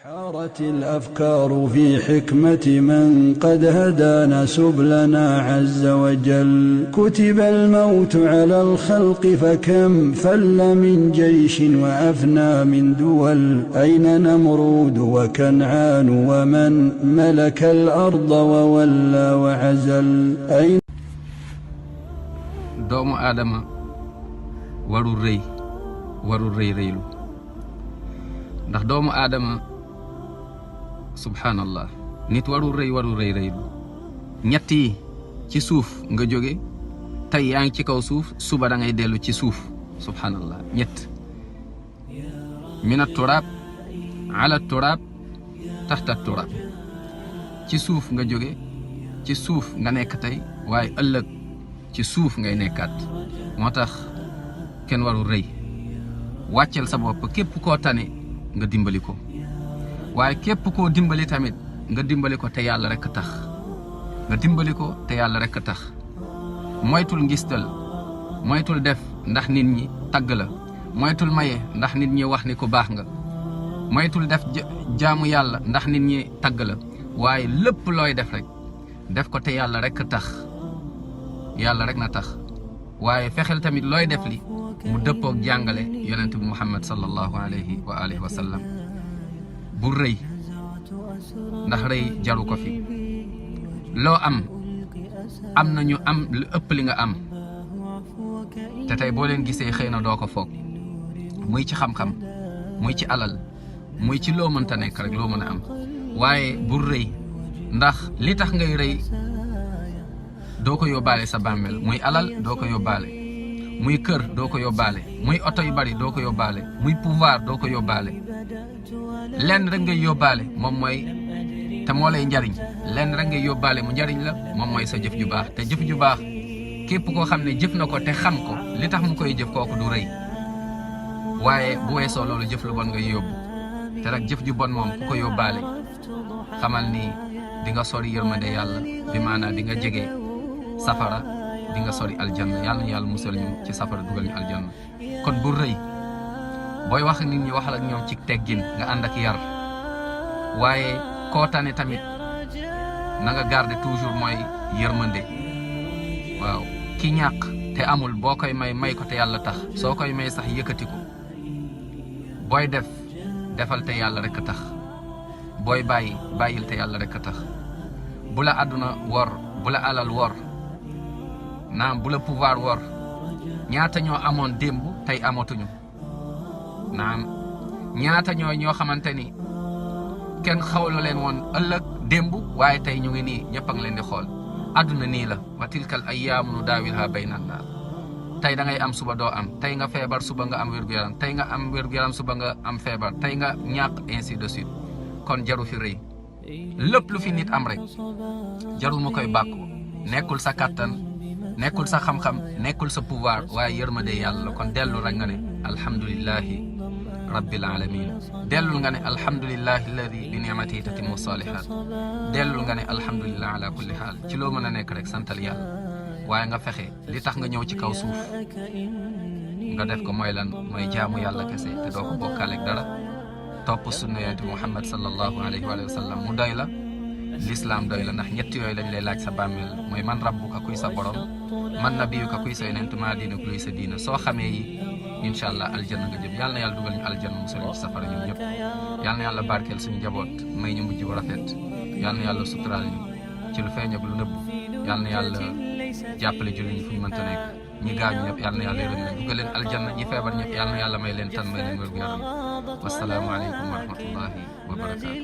حارت الأفكار في حكمة من قد هدانا سبلنا عز وجل. كتب الموت على الخلق فكم فل من جيش وأفنى من دول. أين نمرود وكنعان ومن ملك الأرض وولى وعزل. أين doomu aadama warul rëy rëylu ndax doomu aadama subhanallah nit warul rëy rëylu ñett yi ci suuf nga jóge tey yaa ngi ci kaw suuf suba da ngay dellu ci suuf subhanallah ñett mina turab ala turab taxta turab ci suuf nga jóge ci suuf nga nekk tey waaye ëllëg ci suuf ngay nekkaat moo tax kenn warul rëy wàccel sa bopp képp koo tane nga dimbali ko waaye képp koo dimbali tamit nga dimbali ko te yàlla rek tax nga dimbali ko te yàlla rek tax moytul ngistal moytul def ndax nit ñi tagg la moytul maye ndax nit ñi wax ni ku baax nga moytul def jaamu yàlla ndax nit ñi tagg la waaye lépp looy def rek def ko te yàlla rek tax yàlla rek na tax waaye fexeel tamit looy def li mu dëppook jàngale yonent bi Muhammad sallallahu alayhi wa sallam bu rëy ndax rëy jaru ko fi loo am na ñu am lu ëpp li nga am te tey boo leen gisee xëy na doo ko foog muy ci xam-xam muy ci alal muy ci loo mënta nekk rek loo mën a am waaye bu rëy ndax li tax ngay rëy doo ko yóbbaale sa bàmmeel muy alal doo ko yóbbaale muy kër doo ko yóbbaale muy oto yu bari doo ko yóbbaale muy pouvoir doo ko yóbbaale lenn rek ngay yóbbaale moom mooy te moo lay njariñ lenn rek ngay yóbbaale mu njariñ la moom mooy sa jëf ju baax te jëf ju baax képp koo xam ne jëf na ko te xam ko li tax mu koy jëf kooku du rëy waaye bu weesoo loolu jëf lu bon ngay yóbbu te nag jëf ju bon moom ku ko yóbbaale xamal ni di nga sori yërmande yàlla bi maanaa di nga jege safara di nga sori aljanna yàlla na yàlla musal ñu ci safara dugal ñu aljanna kon bu rëy booy wax nit ñi waxal ak ñoom ci teggin nga ànd ak yar waaye koo tane tamit na nga garder toujours mooy yërmande waaw ki ñàkk te amul boo koy may ko te yàlla tax soo koy may sax yëkkati ko booy defal te yàlla rek a tax booy bàyyil te yàlla rek a tax bu la àdduna wor bu la alal wor naam bu la pouvoir wor ñaata ñoo amoon démb tey amatuñu naam ñaata ñoo xamante ni kenn xawlu leen woon ëllëg démb waaye tey ñu ngi nii ñëpp a ngi leen di xool àdduna nii la wa tilkal ayyaamu nudaawilhaa bayna nnaas tey da ngay am suba doo am tey nga feebar suba nga am wér-gu-yaram tey nga am wér-gu-yaram suba nga am feebar tey nga ñàkk ainsi de suite kon jaru fi rëy lépp lu fi nit am rek jarul ma koy bàkku nekkul sa kattan nekkul sa xam-xam nekkul sa pouvoir waaye yërmande yàlla kon dellu rek nga ne alhamdulillahi rabbil alamin dellul nga ne alhamdulillahi alladi bi ni'matihi tatimmu salihat dellul nga ne alhamdulillah ala kulli haal ci loo mën a nekk rek santal yàlla waaye nga fexe li tax nga ñëw ci kaw suuf nga def ko mooy lan mooy jaamu yàlla kese te doo ko bokkaaleeg dara topp sunna yonent bi Muhammad sallallahu alayhi wa sallam mu doy la l'islam doy la ndax ñett yooyu lañ lay laaj sa bàmmeel mooy man rabbuka kuy sa borom man nabiyuka kuy sa yonent maa diinuka luy sa diina soo xamee yi incha allah aljanna nga jëm yàlla na yàlla dugal ñu aljanna musal ñu ci safara ñun ñëpp yàlla na yàlla barkeel suñu njaboot may ñu mujj bu rafet yàlla na yàlla suturaal ñu ci lu feeñ ak lu nëbb yàlla na yàlla jàppale julli ñi fu ñu mënta nekk ñi gaañu ñëpp yàlla na yàlla yërëm leen dugal leen aljanna ñi feebar ñëpp yàlla na yàlla may leen tan may leen wér gu yaram wasalaamu aleykum wa rahmatullahi wa barakaatu